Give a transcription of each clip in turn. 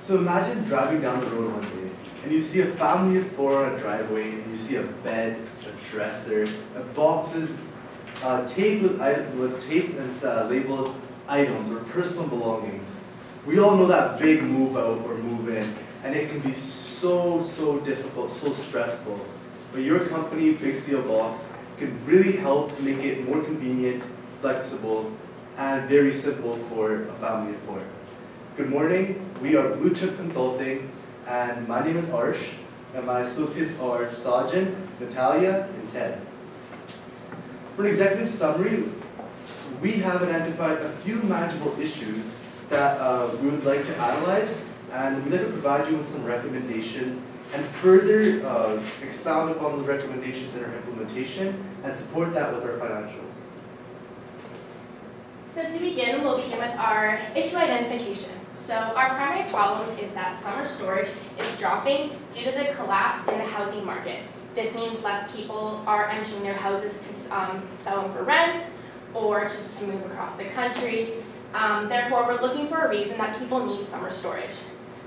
So imagine driving down the road one day, and you see a family of four on a driveway, and you see a bed, a dresser, boxes taped and labeled items or personal belongings. We all know that big move out or move in, and it can be so difficult, so stressful. But your company, Big Steel Box, can really help make it more convenient, flexible, and very simple for a family of four. Good morning, we are Blue Chip Consulting, and my name is Arsh, and my associates are Sajin, Natalia, and Ted. For an executive summary, we have identified a few manageable issues that we would like to analyze, and we'd like to provide you with some recommendations and further expound upon those recommendations in our implementation and support that with our financials. So to begin, we'll begin with our issue identification. So our primary problem is that summer storage is dropping due to the collapse in the housing market. This means less people are entering their houses to sell them for rent or just to move across the country. Therefore, we're looking for a reason that people need summer storage.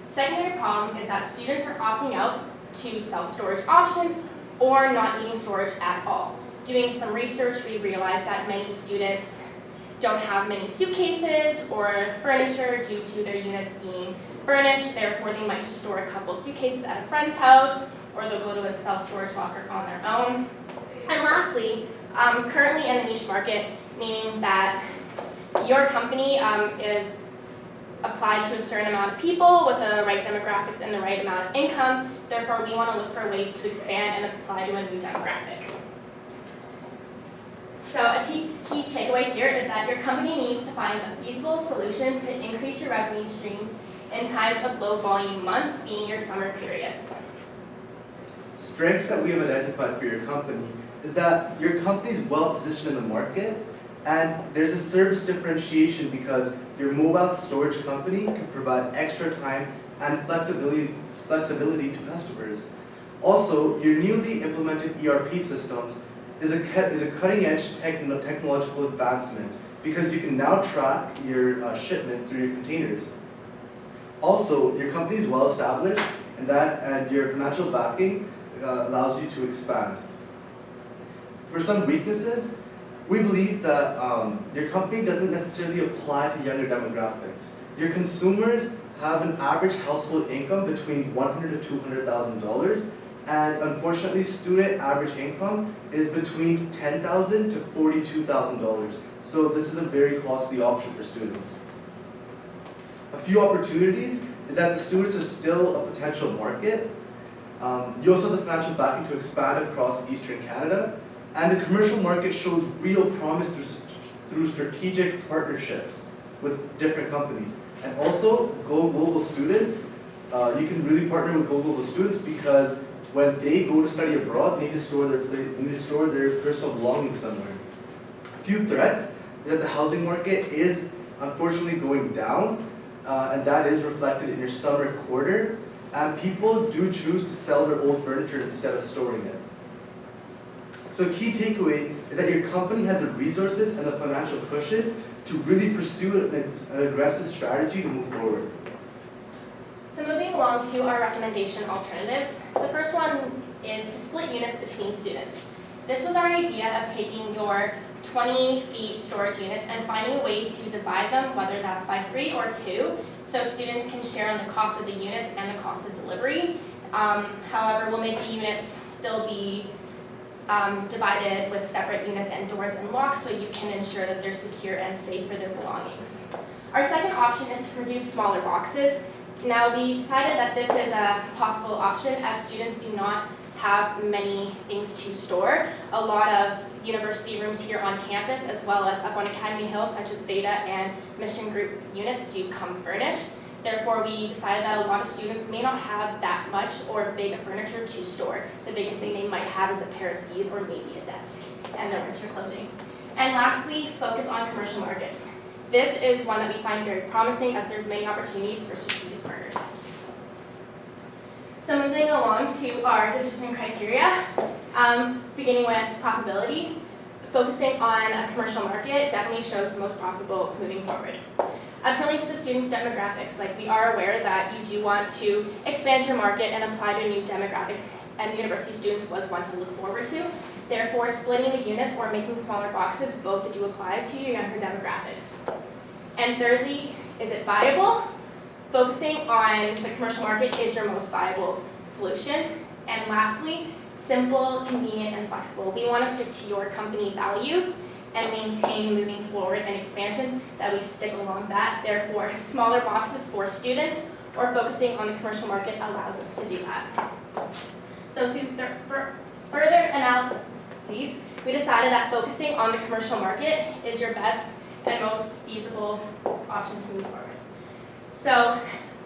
Secondary problem is that students are opting out to self-storage options or not needing storage at all. Doing some research, we realized that many students don't have many suitcases or furniture due to their units being furnished. Therefore, they might just store a couple suitcases at a friend's house, or they'll go to a self-storage locker on their own. And lastly, currently in the niche market, meaning that your company is applied to a certain amount of people with the right demographics and the right amount of income. Therefore, we want to look for ways to expand and apply to a new demographic. So a key takeaway here is that your company needs to find a feasible solution to increase your revenue streams in times of low volume months, being your summer periods. Strengths that we have identified for your company is that your company is well positioned in the market, and there's a service differentiation because your mobile storage company can provide extra time and flexibility to customers. Also, your newly implemented ERP systems is a cutting-edge technological advancement because you can now track your shipment through your containers. Also, your company is well established, and your financial backing allows you to expand. For some weaknesses, we believe that your company doesn't necessarily apply to younger demographics. Your consumers have an average household income between $100,000 to $200,000, and unfortunately, student average income is between $10,000 to $42,000. So this is a very costly option for students. A few opportunities is that the students are still a potential market. You also have the financial backing to expand across Eastern Canada, and the commercial market shows real promise through strategic partnerships with different companies. And also, Go Global students, you can really partner with Go Global students because when they go to study abroad, they need to store their personal belongings somewhere. A few threats is that the housing market is unfortunately going down, and that is reflected in your summer quarter. And people do choose to sell their old furniture instead of storing it. So a key takeaway is that your company has the resources and the financial cushion to really pursue an aggressive strategy to move forward. So moving along to our recommendation alternatives, the first one is to split units between students. This was our idea of taking your 20 feet storage units and finding a way to divide them, whether that's by 3 or 2, so students can share on the cost of the units and the cost of delivery. However, we'll make the units still be divided with separate units and doors and locks so you can ensure that they're secure and safe for their belongings. Our second option is to produce smaller boxes. Now, we decided that this is a possible option as students do not have many things to store. A lot of university rooms here on campus, as well as up on Academy Hill, such as Beta and Mission Group units, do come furnished. Therefore, we decided that a lot of students may not have that much or big furniture to store. The biggest thing they might have is a pair of skis or maybe a desk and their winter clothing. And lastly, focus on commercial markets. This is one that we find very promising as there's many opportunities for strategic partnerships. So moving along to our decision criteria, beginning with profitability, focusing on a commercial market definitely shows most profitable moving forward. Appealing to the student demographics, like we are aware that you do want to expand your market and apply to new demographics, and university students was one to look forward to. Therefore, splitting the units or making smaller boxes both do apply to your younger demographics. And thirdly, is it viable? Focusing on the commercial market is your most viable solution. And lastly, simple, convenient, and flexible. We want to stick to your company values and maintain moving forward and expansion that we stick along that. Therefore, smaller boxes for students or focusing on the commercial market allows us to do that. So for further analyses, we decided that focusing on the commercial market is your best and most feasible option to move forward. So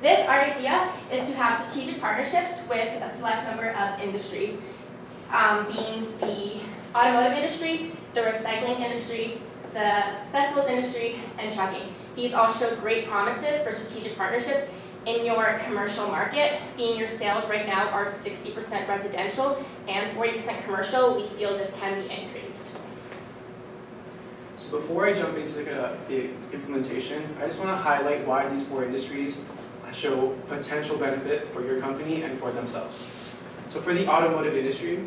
our idea is to have strategic partnerships with a select number of industries, being the automotive industry, the recycling industry, the festivals industry, and trucking. These all show great promises for strategic partnerships in your commercial market, being your sales right now are 60% residential and 40% commercial. We feel this can be increased. So before I jump into the implementation, I just want to highlight why these 4 industries show potential benefit for your company and for themselves. So for the automotive industry,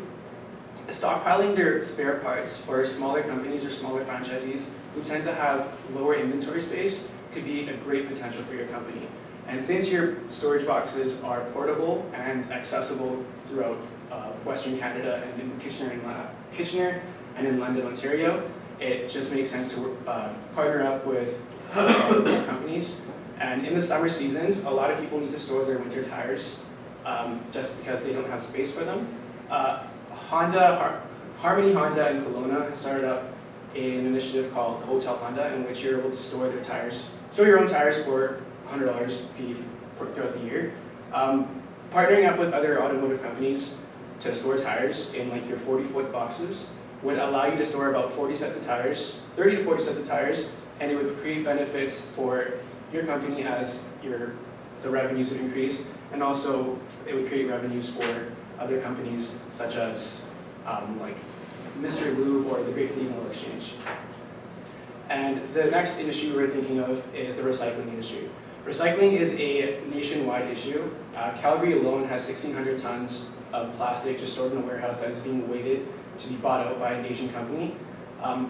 stockpiling their spare parts for smaller companies or smaller franchisees who tend to have lower inventory space could be a great potential for your company. And since your storage boxes are portable and accessible throughout Western Canada and in Kitchener and in London, Ontario, it just makes sense to partner up with companies. And in the summer seasons, a lot of people need to store their winter tires just because they don't have space for them. Harmony Honda in Kelowna has started up an initiative called Hotel Honda, in which you're able to store your own tires for $100 fee throughout the year. Partnering up with other automotive companies to store tires in like your 40-foot boxes would allow you to store about 40 sets of tires, 30 to 40 sets of tires, and it would create benefits for your company as the revenues would increase, and also it would create revenues for other companies such as like Mr. Lube or the Great Canadian Oil Exchange. And the next industry we're thinking of is the recycling industry. Recycling is a nationwide issue. Calgary alone has 1,600 tons of plastic just stored in a warehouse that is being waited to be bought out by an Asian company.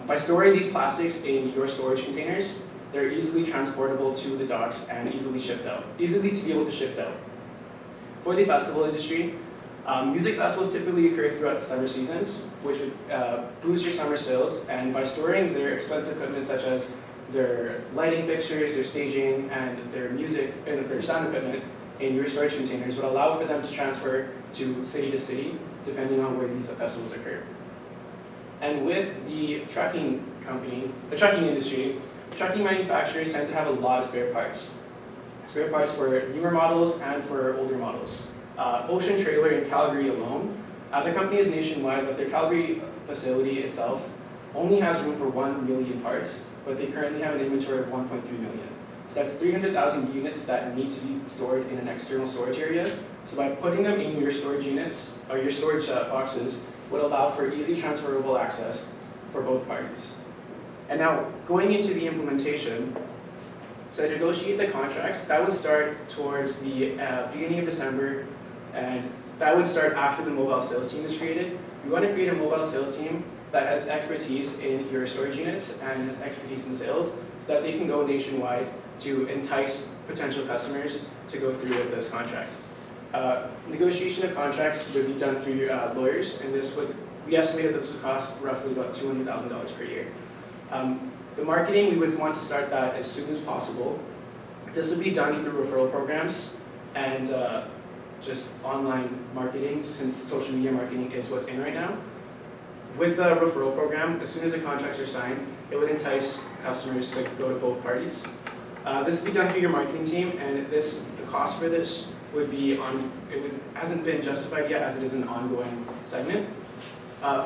By storing these plastics in your storage containers, they're easily transportable to the docks and easily to be able to ship out. For the festival industry, music festivals typically occur throughout the summer seasons, which would boost your summer sales, and by storing their expensive equipment such as their lighting fixtures, their staging, and their music and their sound equipment in your storage containers would allow for them to transfer to city, depending on where these festivals occur. And with the trucking industry, trucking manufacturers tend to have a lot of spare parts. Spare parts for newer models and for older models. Ocean Trailer in Calgary alone, the company is nationwide, but their Calgary facility itself only has room for 1 million parts, but they currently have an inventory of 1.3 million. So that's 300,000 units that need to be stored in an external storage area. So by putting them in your storage units, or your storage boxes, would allow for easy transferable access for both parties. And now, going into the implementation, to negotiate the contracts, that would start towards the beginning of December, and that would start after the mobile sales team is created. We want to create a mobile sales team that has expertise in your storage units and has expertise in sales, so that they can go nationwide to entice potential customers to go through with this contract. Negotiation of contracts would be done through lawyers, and we estimated this would cost roughly about $200,000 per year. The marketing, we would want to start that as soon as possible. This would be done through referral programs and just online marketing, since social media marketing is what's in right now. With the referral program, as soon as the contracts are signed, it would entice customers to go to both parties. This would be done through your marketing team, and the cost for this would be hasn't been justified yet, as it is an ongoing segment.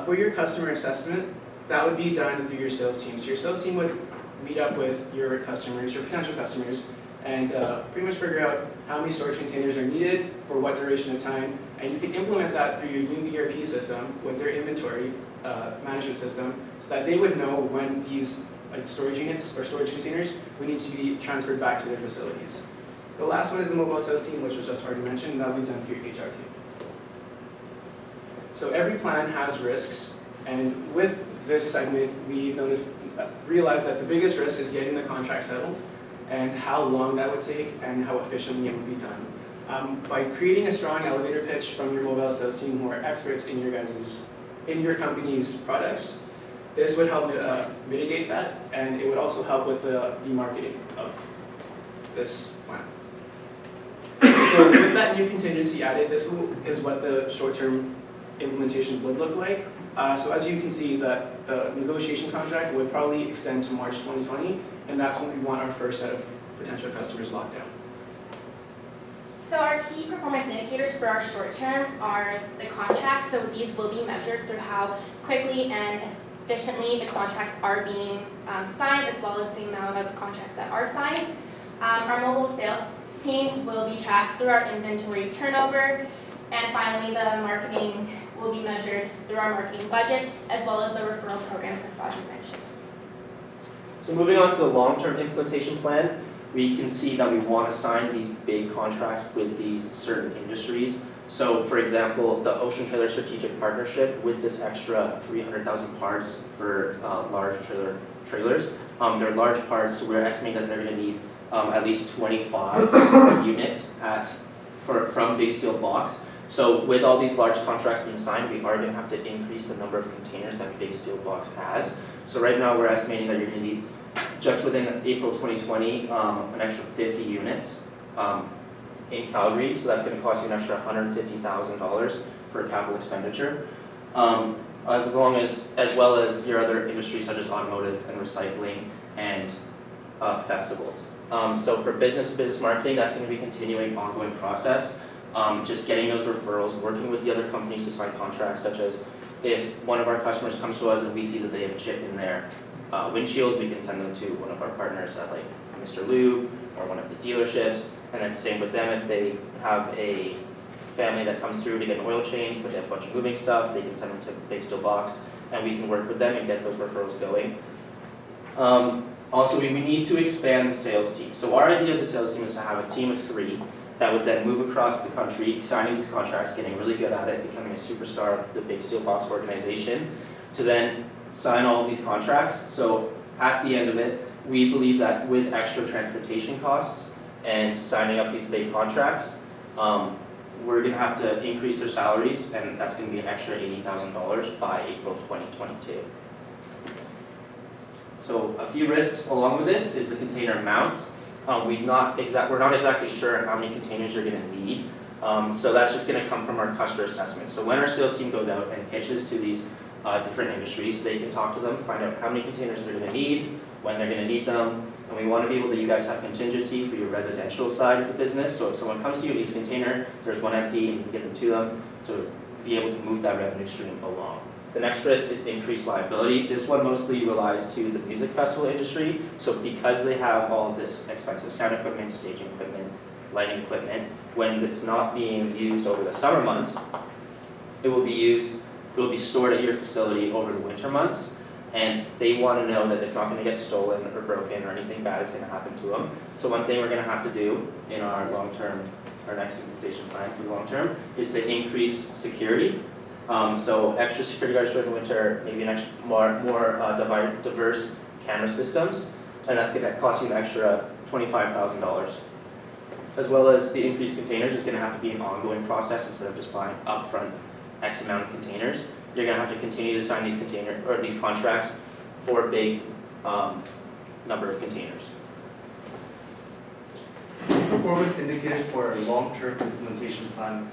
For your customer assessment, that would be done through your sales team. So your sales team would meet up with your customers, your potential customers, and pretty much figure out how many storage containers are needed for what duration of time, and you can implement that through your new ERP system with their inventory management system, so that they would know when these like storage units or storage containers, we need to be transferred back to their facilities. The last one is the mobile sales team, which was just already mentioned, and that will be done through your HR team. So every plan has risks, and with this segment, we've realized that the biggest risk is getting the contract settled and how long that would take and how efficiently it would be done. By creating a strong elevator pitch from your mobile sales team who are experts in your company's products, this would help mitigate that, and it would also help with the marketing of this plan. So with that new contingency added, this is what the short-term implementation would look like. So as you can see, the negotiation contract would probably extend to March 2020, and that's when we want our first set of potential customers locked down. So our key performance indicators for our short term are the contracts. So these will be measured through how quickly and efficiently the contracts are being signed, as well as the amount of contracts that are signed. Our mobile sales team will be tracked through our inventory turnover. And finally, the marketing will be measured through our marketing budget, as well as the referral programs that Sajid mentioned. So moving on to the long-term implementation plan, we can see that we want to sign these big contracts with these certain industries. So for example, the Ocean Trailer Strategic Partnership with this extra 300,000 parts for large trailers. They're large parts, so we're estimating that they're going to need at least 25 units from Big Steel Box. So with all these large contracts being signed, we are going to have to increase the number of containers that Big Steel Box has. So right now we're estimating that you're going to need, just within April 2020, an extra 50 units in Calgary. So that's going to cost you an extra $150,000 for a capital expenditure. As well as your other industries such as automotive and recycling and festivals. So for business-to-business marketing, that's going to be a continuing, ongoing process. Just getting those referrals, working with the other companies to sign contracts, such as if one of our customers comes to us and we see that they have a chip in their windshield, we can send them to one of our partners at like Mr. Lube or one of the dealerships, and then same with them if they have a family that comes through to get an oil change, but they have a bunch of moving stuff, they can send them to Big Steel Box, and we can work with them and get those referrals going. Also, we need to expand the sales team. So our idea of the sales team is to have a team of 3 that would then move across the country, signing these contracts, getting really good at it, becoming a superstar of the Big Steel Box organization, to then sign all of these contracts. So at the end of it, we believe that with extra transportation costs and signing up these big contracts, we're going to have to increase their salaries, and that's going to be an extra $80,000 by April 2022. So a few risks along with this is the container amounts. We're not exactly sure how many containers you're going to need. So that's just going to come from our customer assessment. So when our sales team goes out and pitches to these different industries, they can talk to them, find out how many containers they're going to need, when they're going to need them, and we want to be able to, you guys have contingency for your residential side of the business. So if someone comes to you and needs a container, there's one empty, and you can give them to them to be able to move that revenue stream along. The next risk is increased liability. This one mostly relies to the music festival industry. So because they have all of this expensive sound equipment, staging equipment, lighting equipment, when it's not being used over the summer months, it will be stored at your facility over the winter months, and they want to know that it's not going to get stolen or broken or anything bad is going to happen to them. So one thing we're going to have to do in our next implementation plan for the long term is to increase security. So extra security guards during the winter, maybe an extra more diverse camera systems, and that's going to cost you an extra $25,000. As well as the increased containers is going to have to be an ongoing process instead of just buying upfront X amount of containers. You're going to have to continue to sign these contracts for a big number of containers. Performance indicators for our long-term implementation plan.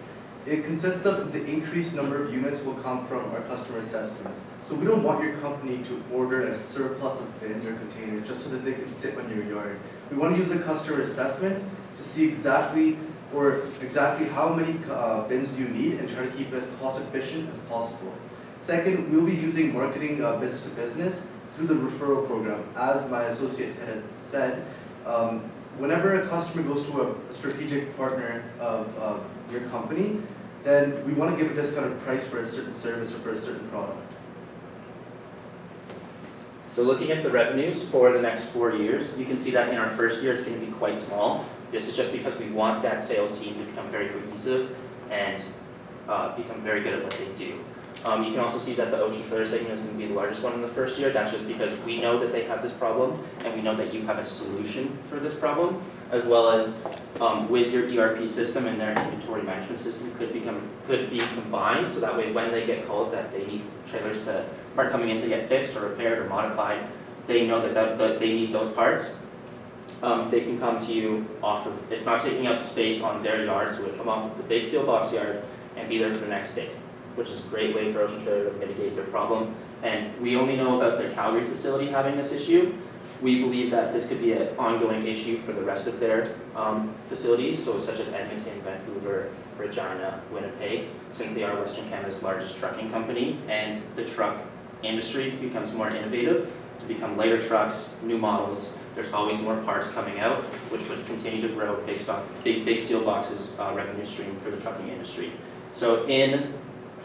It consists of the increased number of units will come from our customer assessments. So we don't want your company to order a surplus of bins or containers just so that they can sit on your yard. We want to use the customer assessments to see exactly how many bins do you need and try to keep it as cost efficient as possible. Second, we'll be using marketing business to business through the referral program. As my associate Ted has said, whenever a customer goes to a strategic partner of your company, then we want to give a discounted price for a certain service or for a certain product. So looking at the revenues for the next 4 years, you can see that in our first year it's going to be quite small. This is just because we want that sales team to become very cohesive and become very good at what they do. You can also see that the ocean trailer segment is going to be the largest one in the first year. That's just because we know that they have this problem and we know that you have a solution for this problem, as well as with your ERP system and their inventory management system could be combined, so that way when they get calls that they need trailers that are coming in to get fixed or repaired or modified, they know that they need those parts. They can come to you off of, it's not taking up space on their yard, so it would come off of the big steel box yard and be there for the next day, which is a great way for Ocean Trailer to mitigate their problem. And we only know about their Calgary facility having this issue. We believe that this could be an ongoing issue for the rest of their facilities, so such as Edmonton, Vancouver, Regina, Winnipeg, since they are Western Canada's largest trucking company, and the truck industry becomes more innovative to become lighter trucks, new models. There's always more parts coming out, which would continue to grow based on big steel boxes revenue stream for the trucking industry. So in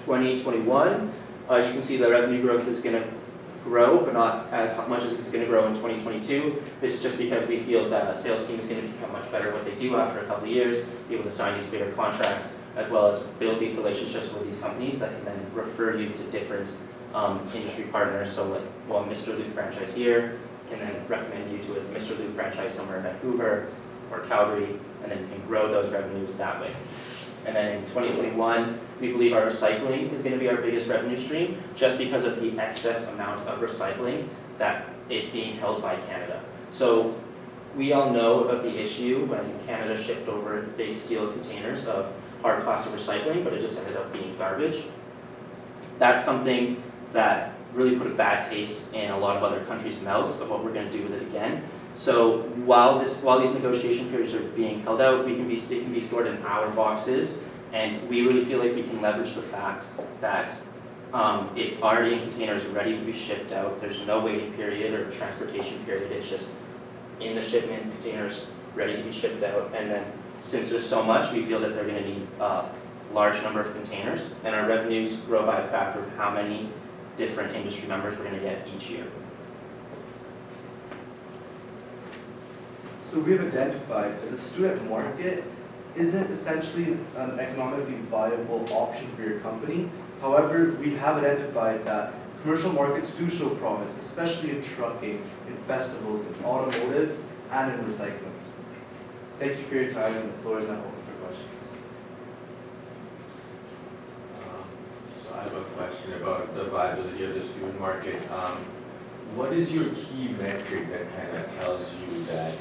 2021, you can see the revenue growth is going to grow, but not as much as it's going to grow in 2022. This is just because we feel that the sales team is going to become much better at what they do after a couple of years, be able to sign these bigger contracts, as well as build these relationships with these companies that can then refer you to different industry partners. So like, well, Mr. Luke franchise here can then recommend you to a Mr. Luke franchise somewhere in Vancouver or Calgary, and then you can grow those revenues that way. And then in 2021, we believe our recycling is going to be our biggest revenue stream, just because of the excess amount of recycling that is being held by Canada. So we all know about the issue when Canada shipped over big steel containers of hard plastic recycling, but it just ended up being garbage. That's something that really put a bad taste in a lot of other countries' mouths of what we're going to do with it again. So while these negotiation periods are being held out, it can be stored in our boxes, and we really feel like we can leverage the fact that it's already in containers ready to be shipped out. There's no waiting period or transportation period. It's just in the shipment containers ready to be shipped out. And then since there's so much, we feel that they're going to need a large number of containers, and our revenues grow by a factor of how many different industry members we're going to get each year. So we have identified that the student market isn't essentially an economically viable option for your company. However, we have identified that commercial markets do show promise, especially in trucking, in festivals, in automotive, and in recycling. Thank you for your time, and the floor is now open for questions. So I have a question about the viability of the student market. What is your key metric that kind of tells you that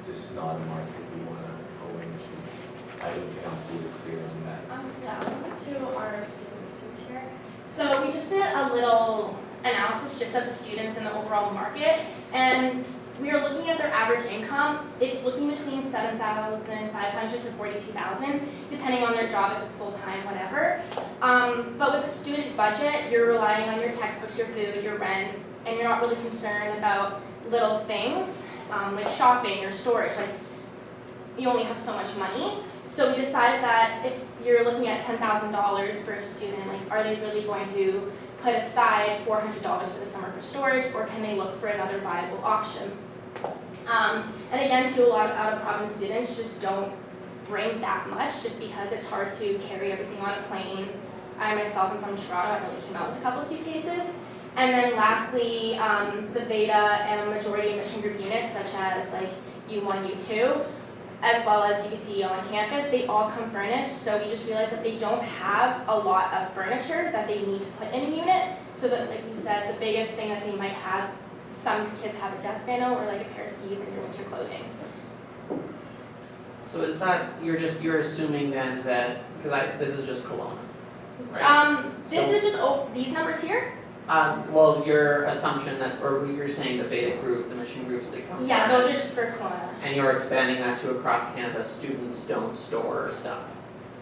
this is not a market we want to go into? I don't think I'm fully clear on that. Yeah, I'll go to our student research here. So we just did a little analysis just of the students in the overall market, and we are looking at their average income. It's looking between $7,500 to $42,000, depending on their job, if it's full-time, whatever. But with the student budget, you're relying on your textbooks, your food, your rent, and you're not really concerned about little things like shopping or storage. Like, you only have so much money. So we decided that if you're looking at $10,000 for a student, like, are they really going to put aside $400 for the summer for storage, or can they look for another viable option? And again, too, a lot of out-of-province students just don't bring that much, just because it's hard to carry everything on a plane. I myself am from Toronto. I only came out with a couple suitcases. And then lastly, the VEDA and majority mission group units, such as like U1, U2, as well as UBC on campus, they all come furnished. So we just realized that they don't have a lot of furniture that they need to put in a unit. So that, like we said, the biggest thing that they might have, some kids have a desk, I know, or like a pair of skis and your winter clothing. So is that, you're assuming then that, because this is just Kelowna, right? This is just these numbers here. Well, your assumption that, or you're saying the beta group, the mission groups, they come. Yeah, those are just for Kelowna. And you're expanding that to across Canada, students don't store stuff.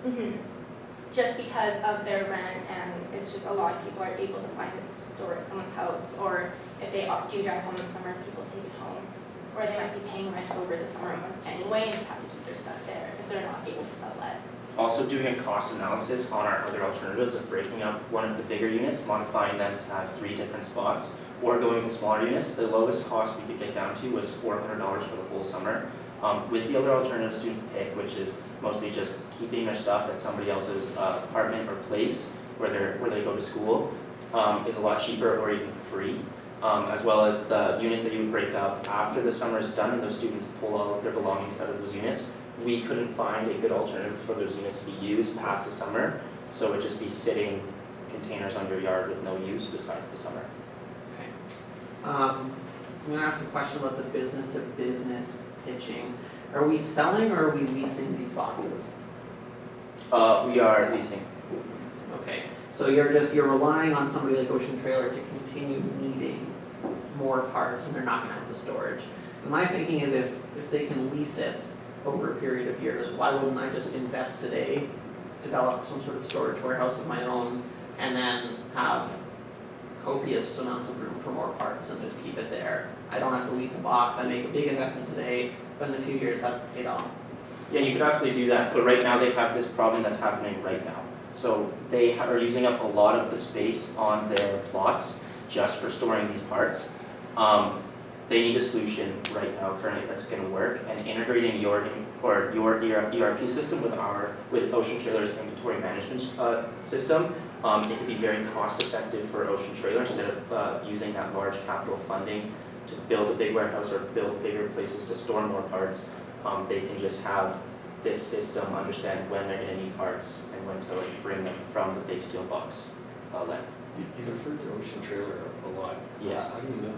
Mm-hmm. Just because of their rent, and it's just a lot of people are able to find it stored at someone's house, or if they do drive home in the summer, people take it home. Or they might be paying rent over the summer months anyway and just have to keep their stuff there if they're not able to sell that. also doing a cost analysis on our other alternatives of breaking up one of the bigger units, modifying them to have 3 different spots, or going with smaller units. The lowest cost we could get down to was $400 for the whole summer. With the other alternative students pick, which is mostly just keeping their stuff at somebody else's apartment or place where they go to school, is a lot cheaper or even free. As well as the units that you would break up after the summer is done and those students pull all of their belongings out of those units. We couldn't find a good alternative for those units to be used past the summer, so it would just be sitting containers on your yard with no use besides the summer. Okay. I'm gonna ask a question about the business to business pitching. Are we selling or are we leasing these boxes? We are leasing. Okay, so you're relying on somebody like Ocean Trailer to continue needing more parts and they're not gonna have the storage. And my thinking is if they can lease it over a period of years, why wouldn't I just invest today, develop some sort of storage warehouse of my own, and then have copious amounts of room for more parts and just keep it there? I don't have to lease a box, I make a big investment today, but in a few years that's paid off. Yeah, you could absolutely do that, but right now they have this problem that's happening right now. So they are using up a lot of the space on their plots just for storing these parts. They need a solution right now currently that's going to work, and integrating your ERP system with Ocean Trailer's inventory management system. It could be very cost effective for Ocean Trailer instead of using that large capital funding to build a big warehouse or build bigger places to store more parts. They can just have this system understand when they're going to need parts and when to bring them from the big steel box. You referred to Ocean Trailer a lot. Yeah. How do you know?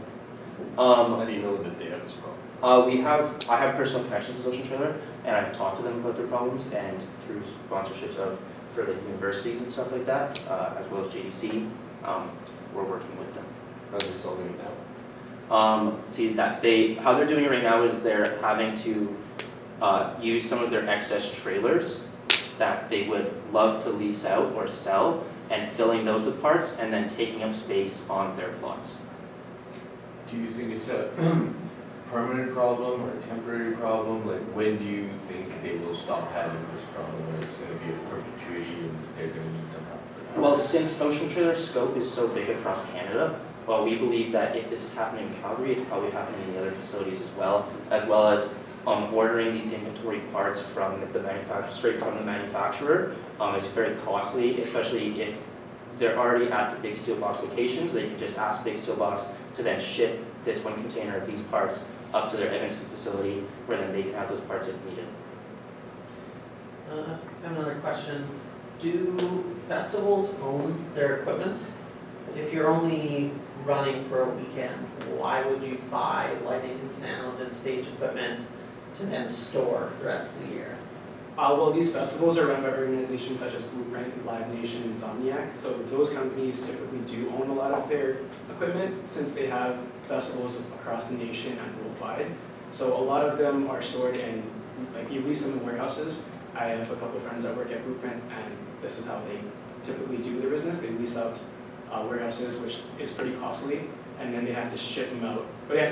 How do you know that they have this problem? I have personal connections with Ocean Trailer, and I've talked to them about their problems, and through sponsorships for like universities and stuff like that, as well as JDC, we're working with them. How are they solving it now? How they're doing it right now is they're having to use some of their excess trailers that they would love to lease out or sell, and filling those with parts, and then taking up space on their plots. Do you think it's a permanent problem or a temporary problem? Like, when do you think they will stop having this problem, or it's going to be a perpetuity and they're going to need some help for that? Well, since Ocean Trailer's scope is so big across Canada, well, we believe that if this is happening in Calgary, it's probably happening in the other facilities as well as ordering these inventory parts from the manufacturer, straight from the manufacturer, is very costly, especially if they're already at the big steel box locations. They can just ask big steel box to then ship this one container of these parts up to their Edmonton facility, where then they can have those parts if needed. I have another question. Do festivals own their equipment? If you're only running for a weekend, why would you buy lighting and sound and stage equipment to then store the rest of the year? Well, these festivals are run by organizations such as Blueprint, Live Nation, and Insomniac. So those companies typically do own a lot of their equipment since they have festivals across the nation and worldwide. So a lot of them are stored in, like, you lease them in warehouses. I have a couple of friends that work at Blueprint, and this is how they typically do their business. They lease out warehouses, which is pretty costly, and then they have to ship them out. But they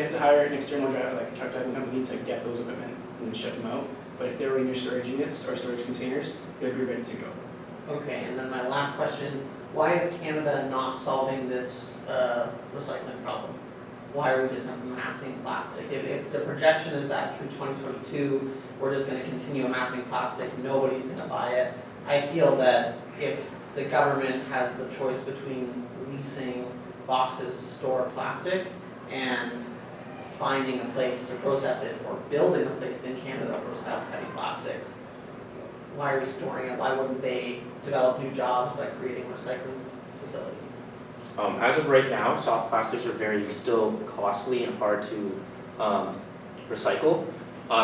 have to hire an external driver, like a truck driving company, to get those equipment and then ship them out. But if they were in your storage units or storage containers, they'd be ready to go. Okay, and then my last question, why is Canada not solving this recycling problem? Why are we just amassing plastic? If the projection is that through 2022, we're just gonna continue amassing plastic, nobody's gonna buy it. I feel that if the government has the choice between leasing boxes to store plastic and finding a place to process it, or building a place in Canada to process heavy plastics, why are we storing it? Why wouldn't they develop new jobs by creating a recycling facility? As of right now, soft plastics are still costly and hard to recycle.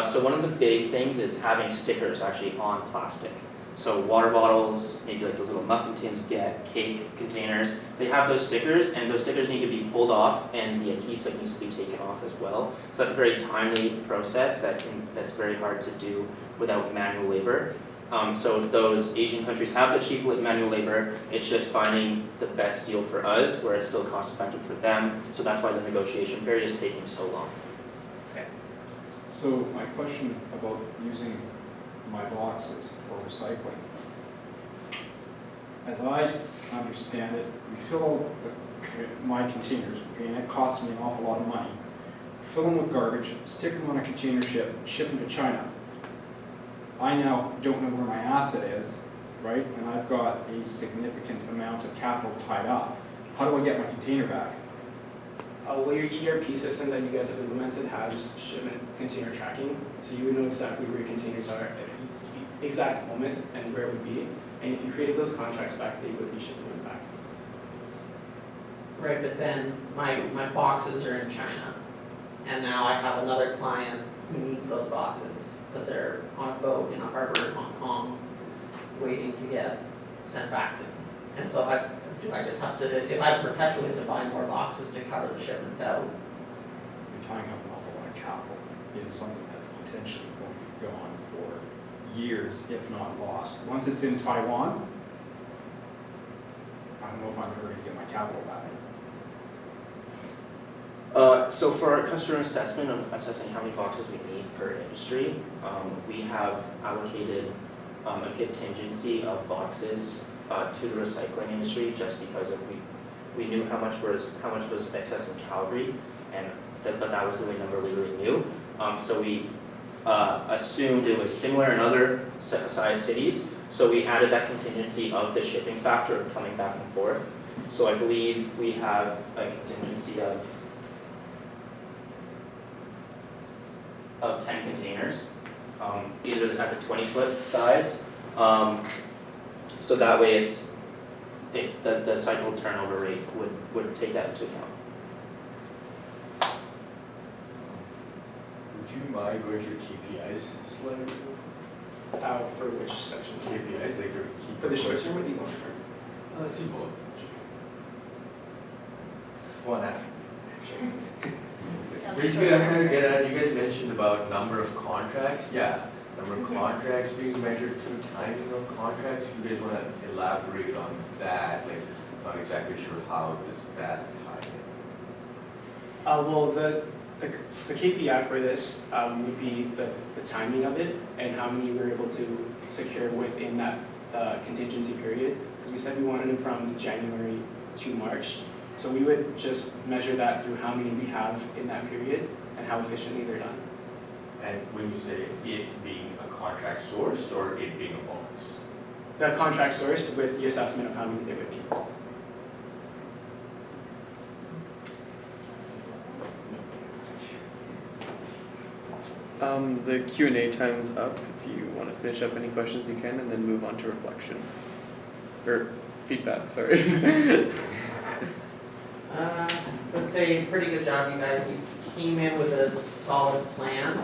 So one of the big things is having stickers actually on plastic. So water bottles, maybe like those little muffin tins you get, cake containers, they have those stickers, and those stickers need to be pulled off, and the adhesive needs to be taken off as well. So that's a very timely process that's very hard to do without manual labor. So those Asian countries have the cheap manual labor. It's just finding the best deal for us, where it's still cost effective for them. So that's why the negotiation period is taking so long. So my question about using my boxes for recycling. As I understand it, we fill my containers, and it costs me an awful lot of money. Fill them with garbage, stick them on a container ship, ship them to China. I now don't know where my asset is, right? And I've got a significant amount of capital tied up. How do I get my container back? Well, your ERP system that you guys have implemented has shipment container tracking, so you would know exactly where your containers are at each exact moment and where it would be. And if you created those contracts back, they would be shipping them back. Right, but then my boxes are in China, and now I have another client who needs those boxes, but they're on a boat in a harbor in Hong Kong, waiting to get sent back to me. And so do I just have to, if I perpetually have to buy more boxes to cover the shipments out? You're tying up an awful lot of capital in something that's potentially going to be gone for years, if not lost. Once it's in Taiwan, I don't know if I'm ever going to get my capital back. So for our customer assessment of assessing how many boxes we need per industry, we have allocated a contingency of boxes to the recycling industry just because we knew how much was excess in Calgary, but that was the only number we really knew. So we assumed it was similar in other size cities. So we added that contingency of the shipping factor of coming back and forth. So I believe we have a contingency of 10 containers, either at the 20-foot size. So that way it's the cycle turnover rate would take that into account. Would you mind going to your KPIs slide? For which section? KPIs, like your key. For the short term or the long term? Let's see both. One after. Basically, I'm trying to get at, you guys mentioned about number of contracts. Yeah, number of contracts being measured through timing of contracts. If you guys want to elaborate on that, like, not exactly sure how does that tie in. Well, the KPI for this would be the timing of it and how many we were able to secure within that contingency period. Because we said we wanted them from January to March. So we would just measure that through how many we have in that period and how efficiently they're done. And when you say it being a contract sourced or it being a bonus? The contract sourced with the assessment of how many they would need. The Q&A time's up. If you want to finish up any questions, you can, and then move on to reflection. Or feedback, sorry. I'd say pretty good job, you guys. You came in with a solid plan.